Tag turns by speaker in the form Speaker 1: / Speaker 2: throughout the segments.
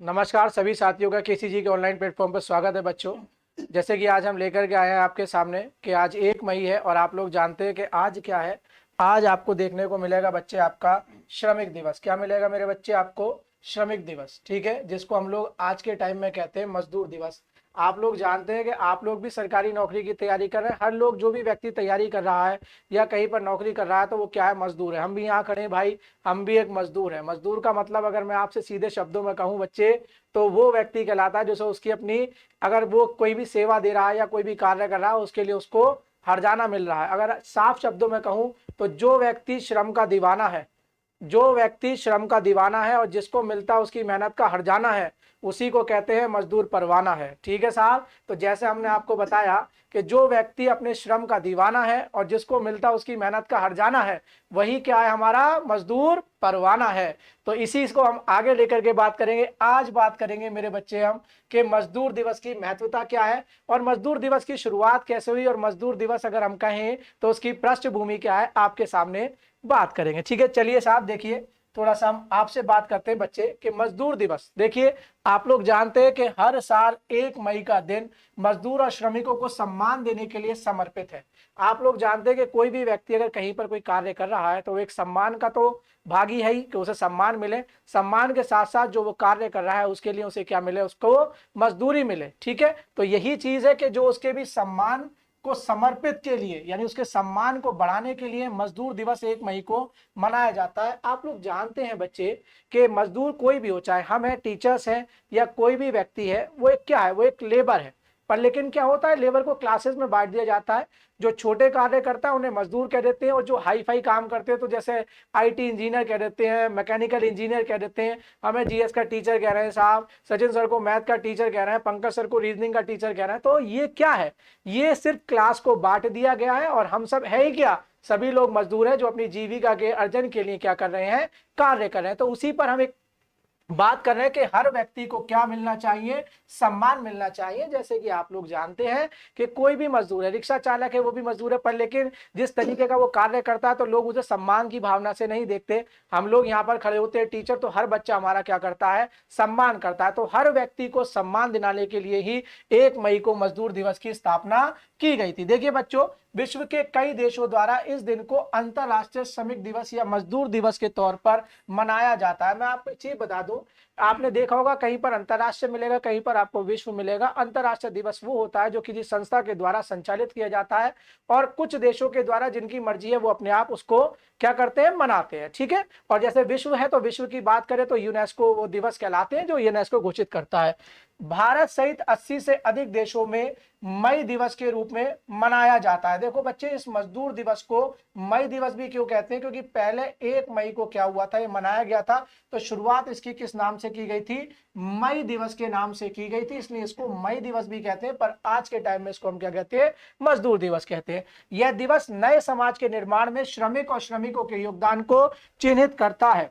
Speaker 1: नमस्कार सभी साथियों का केसीजी के ऑनलाइन प्लेटफॉर्म पर स्वागत है बच्चों। जैसे कि आज हम लेकर के आए हैं आपके सामने कि आज 1 मई है और आप लोग जानते हैं कि आज क्या है। आज आपको देखने को मिलेगा बच्चे आपका श्रमिक दिवस। क्या मिलेगा मेरे बच्चे आपको? श्रमिक दिवस, ठीक है, जिसको हम लोग आज के टाइम में कहते हैं मजदूर दिवस। आप लोग जानते हैं कि आप लोग भी सरकारी नौकरी की तैयारी कर रहे हैं। हर लोग जो भी व्यक्ति तैयारी कर रहा है या कहीं पर नौकरी कर रहा है तो वो क्या है? मजदूर है। हम भी यहाँ खड़े हैं भाई, हम भी एक मजदूर है। मजदूर का मतलब अगर मैं आपसे सीधे शब्दों में कहूँ बच्चे, तो वो व्यक्ति कहलाता है जो उसकी अपनी, अगर वो कोई भी सेवा दे रहा है या कोई भी कार्य कर रहा है उसके लिए उसको हर्जाना मिल रहा है। अगर साफ शब्दों में कहूँ तो जो व्यक्ति श्रम का दीवाना है, जो व्यक्ति श्रम का दीवाना है और जिसको मिलता है उसकी मेहनत का हर्जाना है, उसी को कहते हैं मजदूर परवाना है। ठीक है साहब। तो जैसे हमने आपको बताया कि जो व्यक्ति अपने श्रम का दीवाना है और जिसको मिलता उसकी मेहनत का हर्जाना है, वही क्या है? हमारा मजदूर परवाना है। तो इसी को हम आगे लेकर के बात करेंगे। आज बात करेंगे मेरे बच्चे हम कि मजदूर दिवस की महत्वता क्या है और मजदूर दिवस की शुरुआत कैसे हुई, और मजदूर दिवस अगर हम कहें तो उसकी पृष्ठभूमि क्या है, आपके सामने बात करेंगे। ठीक है, चलिए साहब देखिए, थोड़ा सा हम आपसे बात करते हैं बच्चे कि मजदूर दिवस। देखिए, आप लोग जानते हैं कि हर साल 1 मई का दिन मजदूर और श्रमिकों को सम्मान देने के लिए समर्पित है। आप लोग जानते हैं कि कोई भी व्यक्ति अगर कहीं पर कोई कार्य कर रहा है तो एक सम्मान का तो भागी है ही कि उसे सम्मान मिले। सम्मान के साथ साथ जो वो कार्य कर रहा है उसके लिए उसे क्या मिले? उसको मजदूरी मिले। ठीक है, तो यही चीज है कि जो उसके भी सम्मान को समर्पित के लिए, यानी उसके सम्मान को बढ़ाने के लिए मजदूर दिवस 1 मई को मनाया जाता है। आप लोग जानते हैं बच्चे कि मजदूर कोई भी हो, चाहे हम हैं, टीचर्स हैं, या कोई भी व्यक्ति है, वो एक क्या है? वो एक लेबर है। पर लेकिन क्या होता है, लेबर को क्लासेस में बांट दिया जाता है। जो छोटे कार्य करता है उन्हें मजदूर कह देते हैं, और जो हाई फाई काम करते हैं तो जैसे आईटी इंजीनियर कह देते हैं, मैकेनिकल इंजीनियर कह देते हैं। हमें जीएस का टीचर कह रहे हैं साहब, सचिन सर को मैथ का टीचर कह रहे हैं, पंकज सर को रीजनिंग का टीचर कह रहे हैं। तो ये क्या है? ये सिर्फ क्लास को बांट दिया गया है और हम सब है ही क्या? सभी लोग मजदूर हैं जो अपनी जीविका के अर्जन के लिए क्या कर रहे हैं? कार्य कर रहे हैं। तो उसी पर हम एक बात कर रहे हैं कि हर व्यक्ति को क्या मिलना चाहिए? सम्मान मिलना चाहिए। जैसे कि आप लोग जानते हैं कि कोई भी मजदूर है, रिक्शा चालक है, वो भी मजदूर है, पर लेकिन जिस तरीके का वो कार्य करता है तो लोग उसे सम्मान की भावना से नहीं देखते। हम लोग यहाँ पर खड़े होते हैं टीचर, तो हर बच्चा हमारा क्या करता है? सम्मान करता है। तो हर व्यक्ति को सम्मान दिलाने के लिए ही 1 मई को मजदूर दिवस की स्थापना की गई थी। देखिए बच्चों, विश्व के कई देशों द्वारा इस दिन को अंतरराष्ट्रीय श्रमिक दिवस या मजदूर दिवस के तौर पर मनाया जाता है। मैं आपको एक चीज बता दूं, आपने देखा होगा कहीं पर अंतरराष्ट्रीय मिलेगा, कहीं पर आपको विश्व मिलेगा। अंतरराष्ट्रीय दिवस वो होता है जो किसी संस्था के द्वारा संचालित किया जाता है, और कुछ देशों के द्वारा जिनकी मर्जी है वो अपने आप उसको क्या करते हैं? मनाते हैं। ठीक है, और जैसे विश्व है तो विश्व की बात करें तो यूनेस्को वो दिवस कहलाते हैं जो यूनेस्को घोषित करता है। भारत सहित 80 से अधिक देशों में मई दिवस के रूप में मनाया जाता है। देखो बच्चे, इस मजदूर दिवस को मई दिवस भी क्यों कहते हैं? क्योंकि पहले 1 मई को क्या हुआ था? ये मनाया गया था। तो शुरुआत इसकी किस नाम से की गई थी? मई दिवस के नाम से की गई थी, इसलिए इसको मई दिवस भी कहते हैं। पर आज के टाइम में इसको हम क्या कहते हैं? मजदूर दिवस कहते हैं। यह दिवस नए समाज के निर्माण में श्रमिक और श्रमिकों के योगदान को चिन्हित करता है।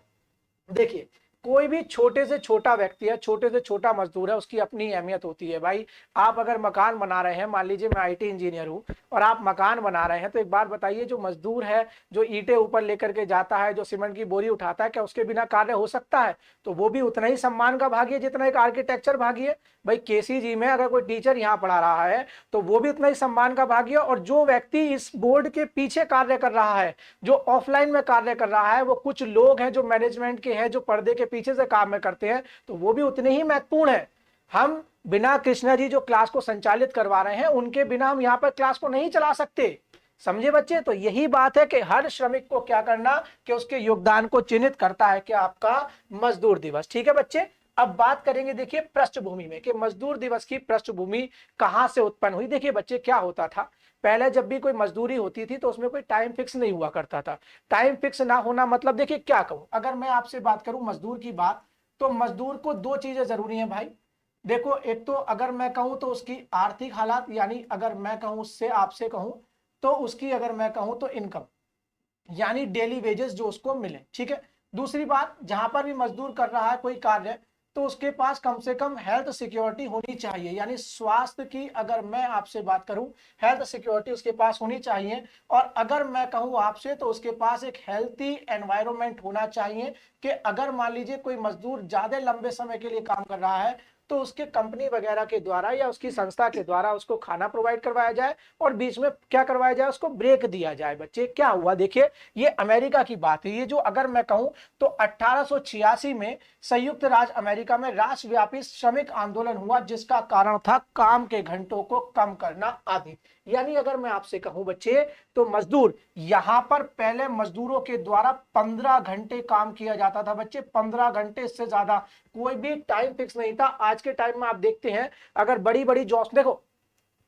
Speaker 1: देखिए, कोई भी छोटे से छोटा व्यक्ति है, छोटे से छोटा मजदूर है, उसकी अपनी अहमियत होती है भाई। आप अगर मकान बना रहे हैं, मान लीजिए मैं आईटी इंजीनियर हूं और आप मकान बना रहे हैं, तो एक बात बताइए, जो मजदूर है, जो ईंटें ऊपर लेकर के जाता है, जो सीमेंट की बोरी उठाता है, क्या उसके बिना कार्य हो सकता है? तो वो भी उतना ही सम्मान का भागी है जितना एक आर्किटेक्चर भागी है। भाई केसीजी में अगर कोई टीचर यहाँ पढ़ा रहा है तो वो भी उतना ही सम्मान का भागी है, और जो व्यक्ति इस बोर्ड के पीछे कार्य कर रहा है, जो ऑफलाइन में कार्य कर रहा है, वो कुछ लोग हैं जो मैनेजमेंट के हैं, जो पर्दे के पीछे से काम में करते हैं, तो वो भी उतने ही महत्वपूर्ण है। हम बिना कृष्णा जी जो क्लास को संचालित करवा रहे हैं, उनके बिना हम यहाँ पर क्लास को नहीं चला सकते। समझे बच्चे? तो यही बात है कि हर श्रमिक को क्या करना कि उसके योगदान को चिन्हित करता है कि आपका मजदूर दिवस। ठीक है बच्चे, अब बात करेंगे देखिए पृष्ठभूमि में कि मजदूर दिवस की पृष्ठभूमि कहां से उत्पन्न हुई। देखिए बच्चे, क्या होता था, पहले जब भी कोई मजदूरी होती थी तो उसमें कोई टाइम फिक्स नहीं हुआ करता था। टाइम फिक्स ना होना मतलब, देखिए क्या कहूं, अगर मैं आपसे बात करूं मजदूर की बात, तो मजदूर को दो चीजें जरूरी हैं भाई। देखो, एक तो अगर मैं कहूं तो उसकी आर्थिक हालात, यानी अगर मैं कहूं उससे, आपसे कहूं तो उसकी, अगर मैं कहूं तो इनकम, यानी डेली वेजेस जो उसको मिले। ठीक है। दूसरी बात, जहां पर भी मजदूर कर रहा है कोई कार्य, तो उसके पास कम से कम हेल्थ सिक्योरिटी होनी चाहिए, यानी स्वास्थ्य की अगर मैं आपसे बात करूं, हेल्थ सिक्योरिटी उसके पास होनी चाहिए। और अगर मैं कहूं आपसे तो उसके पास एक हेल्थी एनवायरनमेंट होना चाहिए कि अगर मान लीजिए कोई मजदूर ज्यादा लंबे समय के लिए काम कर रहा है तो उसके कंपनी वगैरह के द्वारा या उसकी संस्था के द्वारा उसको खाना प्रोवाइड करवाया जाए और बीच में क्या करवाया जाए, उसको ब्रेक दिया जाए। बच्चे क्या हुआ, देखिए ये अमेरिका की बात है, ये जो अगर मैं कहूं तो 1886 में संयुक्त राज्य अमेरिका में राष्ट्रव्यापी श्रमिक आंदोलन हुआ, जिसका कारण था काम के घंटों को कम करना आदि। यानी अगर मैं आपसे कहूं बच्चे तो मजदूर यहां पर पहले मजदूरों के द्वारा 15 घंटे काम किया जाता था बच्चे, 15 घंटे, इससे ज्यादा कोई भी टाइम फिक्स नहीं था। आज के टाइम में आप देखते हैं अगर बड़ी बड़ी जॉब्स देखो,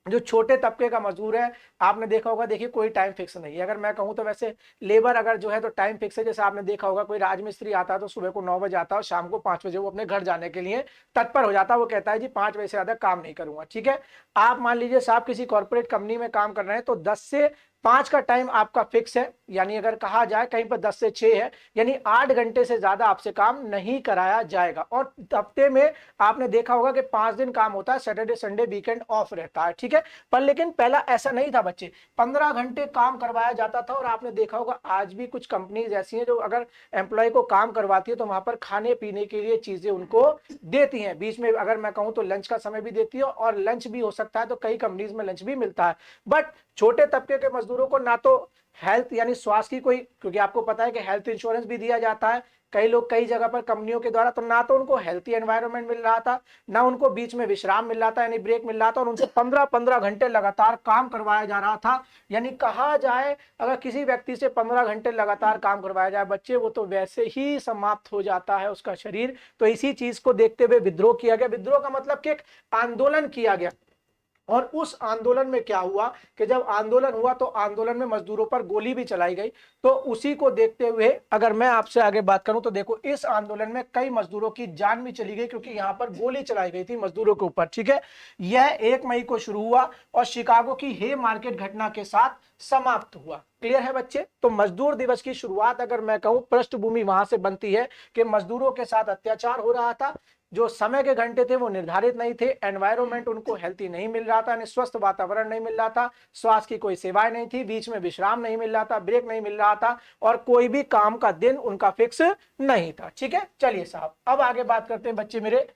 Speaker 1: जो छोटे तबके का मजदूर है आपने देखा होगा, देखिए कोई टाइम फिक्स नहीं है। अगर मैं कहूं तो वैसे लेबर अगर जो है तो टाइम फिक्स है, जैसे आपने देखा होगा कोई राजमिस्त्री आता है तो सुबह को 9 बजे आता है और शाम को 5 बजे वो अपने घर जाने के लिए तत्पर हो जाता है, वो कहता है जी 5 बजे से ज्यादा काम नहीं करूंगा। ठीक है, आप मान लीजिए साहब किसी कॉर्पोरेट कंपनी में काम कर रहे हैं तो 10 से 5 का टाइम आपका फिक्स है, यानी अगर कहा जाए कहीं पर 10 से 6 है, यानी 8 घंटे से ज्यादा आपसे काम नहीं कराया जाएगा। और हफ्ते में आपने देखा होगा कि 5 दिन काम होता है, सैटरडे संडे वीकेंड ऑफ रहता है। ठीक है, पर लेकिन पहला ऐसा नहीं था बच्चे, 15 घंटे काम करवाया जाता था। और आपने देखा होगा आज भी कुछ कंपनीज ऐसी हैं जो अगर एम्प्लॉय को काम करवाती है तो वहां पर खाने पीने के लिए चीजें उनको देती हैं, बीच में अगर मैं कहूं तो लंच का समय भी देती है और लंच भी हो सकता है, तो कई कंपनीज में लंच भी मिलता है। बट छोटे तबके के मजदूरों को ना तो हेल्थ यानी स्वास्थ्य की कोई, क्योंकि आपको पता है कि हेल्थ इंश्योरेंस भी दिया जाता है कई लोग कई जगह पर कंपनियों के द्वारा, तो ना तो उनको हेल्थी एनवायरनमेंट मिल रहा था, ना उनको बीच में विश्राम मिल रहा था यानी ब्रेक मिल रहा था, और उनसे 15-15 घंटे लगातार काम करवाया जा रहा था। यानी कहा जाए अगर किसी व्यक्ति से 15 घंटे लगातार काम करवाया जाए बच्चे, वो तो वैसे ही समाप्त हो जाता है उसका शरीर। तो इसी चीज को देखते हुए विद्रोह किया गया। विद्रोह का मतलब कि एक आंदोलन किया गया। और उस आंदोलन में क्या हुआ कि जब आंदोलन हुआ तो आंदोलन में मजदूरों पर गोली भी चलाई गई। तो उसी को देखते हुए अगर मैं आपसे आगे बात करूं तो देखो इस आंदोलन में कई मजदूरों की जान भी चली गई, क्योंकि यहां पर गोली चलाई गई थी मजदूरों के ऊपर। ठीक है, यह 1 मई को शुरू हुआ और शिकागो की हे मार्केट घटना के साथ समाप्त हुआ। क्लियर है बच्चे? तो मजदूर दिवस की शुरुआत अगर मैं कहूं पृष्ठभूमि वहां से बनती है कि मजदूरों के साथ अत्याचार हो रहा था, जो समय के घंटे थे वो निर्धारित नहीं थे, एनवायरनमेंट उनको हेल्थी नहीं मिल रहा था, स्वस्थ वातावरण नहीं मिल रहा था, स्वास्थ्य की कोई सेवाएं नहीं थी, बीच में विश्राम नहीं मिल रहा था, ब्रेक नहीं मिल रहा था, और कोई भी काम का दिन उनका फिक्स नहीं था। ठीक है, चलिए साहब अब आगे बात करते हैं बच्चे मेरे।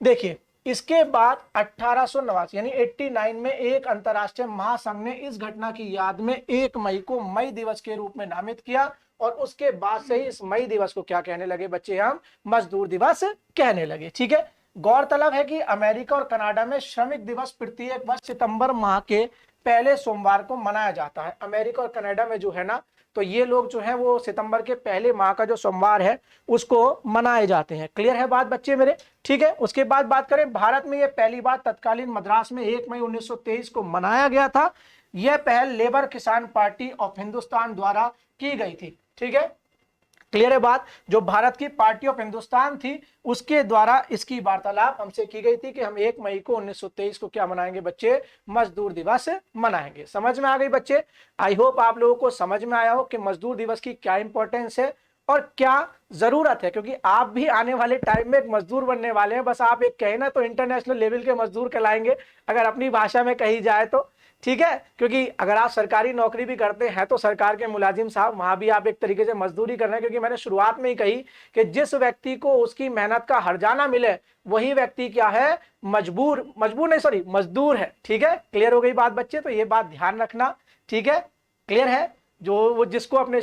Speaker 1: देखिए इसके बाद 1889 यानी 89 में एक अंतरराष्ट्रीय महासंघ ने इस घटना की याद में 1 मई को मई दिवस के रूप में नामित किया, और उसके बाद से ही इस मई दिवस को क्या कहने लगे बच्चे, हम मजदूर दिवस कहने लगे। ठीक है, गौरतलब है कि अमेरिका और कनाडा में श्रमिक दिवस प्रत्येक वर्ष सितंबर माह के पहले सोमवार को मनाया जाता है। अमेरिका और कनाडा में जो है ना, तो ये लोग जो है वो सितंबर के पहले माह का जो सोमवार है उसको मनाए जाते हैं। क्लियर है बात बच्चे मेरे? ठीक है, उसके बाद बात करें भारत में, ये पहली बार तत्कालीन मद्रास में 1 मई 1923 को मनाया गया था। यह पहल लेबर किसान पार्टी ऑफ हिंदुस्तान द्वारा की गई थी। ठीक है, क्लियर है बात? जो भारत की पार्टी ऑफ हिंदुस्तान थी उसके द्वारा इसकी वार्तालाप हमसे की गई थी कि हम 1 मई को 1923 को क्या मनाएंगे बच्चे, मजदूर दिवस मनाएंगे। समझ में आ गई बच्चे? आई होप आप लोगों को समझ में आया हो कि मजदूर दिवस की क्या इंपॉर्टेंस है और क्या जरूरत है, क्योंकि आप भी आने वाले टाइम में एक मजदूर बनने वाले हैं। बस आप एक कहे ना तो इंटरनेशनल लेवल के मजदूर कहलाएंगे अगर अपनी भाषा में कही जाए तो। ठीक है, क्योंकि अगर आप सरकारी नौकरी भी करते हैं तो सरकार के मुलाजिम साहब वहां भी आप एक तरीके से मजदूरी कर रहे हैं, क्योंकि मैंने शुरुआत में ही कही कि जिस व्यक्ति को उसकी मेहनत का हर्जाना मिले वही व्यक्ति क्या है, मजदूर है। ठीक है, क्लियर हो गई बात बच्चे? तो ये बात ध्यान रखना। ठीक है, क्लियर है? जो जिसको अपने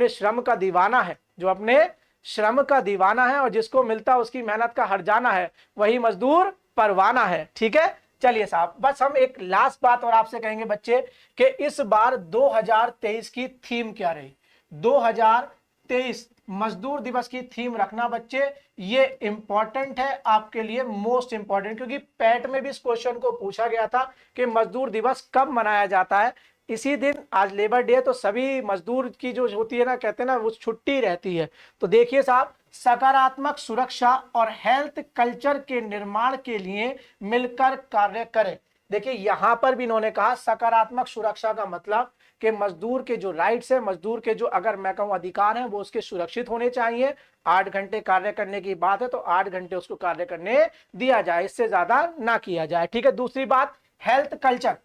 Speaker 1: श्रम का दीवाना है, जो अपने श्रम का दीवाना है और जिसको मिलता उसकी मेहनत का हर्जाना है, वही मजदूर परवाना है। ठीक है, चलिए साहब बस हम एक लास्ट बात और आपसे कहेंगे बच्चे कि इस बार 2023 की थीम क्या रही। 2023 मजदूर दिवस की थीम रखना बच्चे, ये इंपॉर्टेंट है आपके लिए, मोस्ट इंपॉर्टेंट, क्योंकि पैट में भी इस क्वेश्चन को पूछा गया था कि मजदूर दिवस कब मनाया जाता है। इसी दिन आज लेबर डे, तो सभी मजदूर की जो होती है ना, कहते हैं ना, वो छुट्टी रहती है। तो देखिए साहब, सकारात्मक सुरक्षा और हेल्थ कल्चर के निर्माण के लिए मिलकर कार्य करें। देखिए यहां पर भी इन्होंने कहा सकारात्मक सुरक्षा का मतलब कि मजदूर के जो राइट्स है, मजदूर के जो अगर मैं कहूँ अधिकार हैं वो उसके सुरक्षित होने चाहिए। 8 घंटे कार्य करने की बात है तो 8 घंटे उसको कार्य करने दिया जाए, इससे ज्यादा ना किया जाए। ठीक है। दूसरी बात, हेल्थ कल्चर।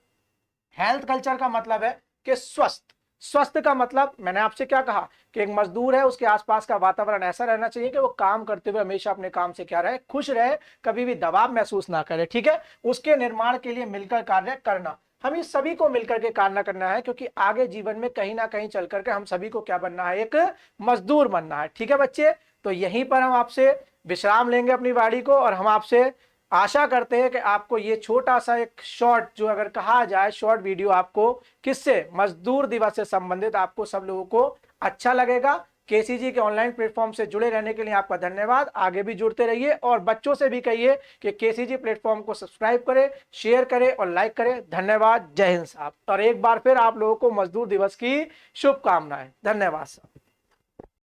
Speaker 1: हेल्थ कल्चर का मतलब है कि स्वस्थ। स्वस्थ का मतलब मैंने आपसे क्या कहा कि एक मजदूर है, उसके आसपास का वातावरण ऐसा रहना चाहिए कि वो काम करते हुए हमेशा अपने काम से क्या रहे, खुश रहे, कभी भी दबाव महसूस ना करे। ठीक है। उसके निर्माण के लिए मिलकर कार्य करना, हम इस सभी को मिलकर के कार्य करना है, क्योंकि आगे जीवन में कहीं ना कहीं चल करके हम सभी को क्या बनना है, एक मजदूर बनना है। ठीक है बच्चे, तो यहीं पर हम आपसे विश्राम लेंगे अपनी वाणी को, और हम आपसे आशा करते हैं कि आपको ये छोटा सा एक शॉर्ट, जो अगर कहा जाए शॉर्ट वीडियो, आपको किससे, मजदूर दिवस से संबंधित, आपको सब लोगों को अच्छा लगेगा। केसीजी के ऑनलाइन प्लेटफॉर्म से जुड़े रहने के लिए आपका धन्यवाद। आगे भी जुड़ते रहिए और बच्चों से भी कहिए कि केसीजी प्लेटफॉर्म को सब्सक्राइब करें, शेयर करें और लाइक करें। धन्यवाद। जय हिंद साहब। और एक बार फिर आप लोगों को मजदूर दिवस की शुभकामनाएं। धन्यवाद साहब।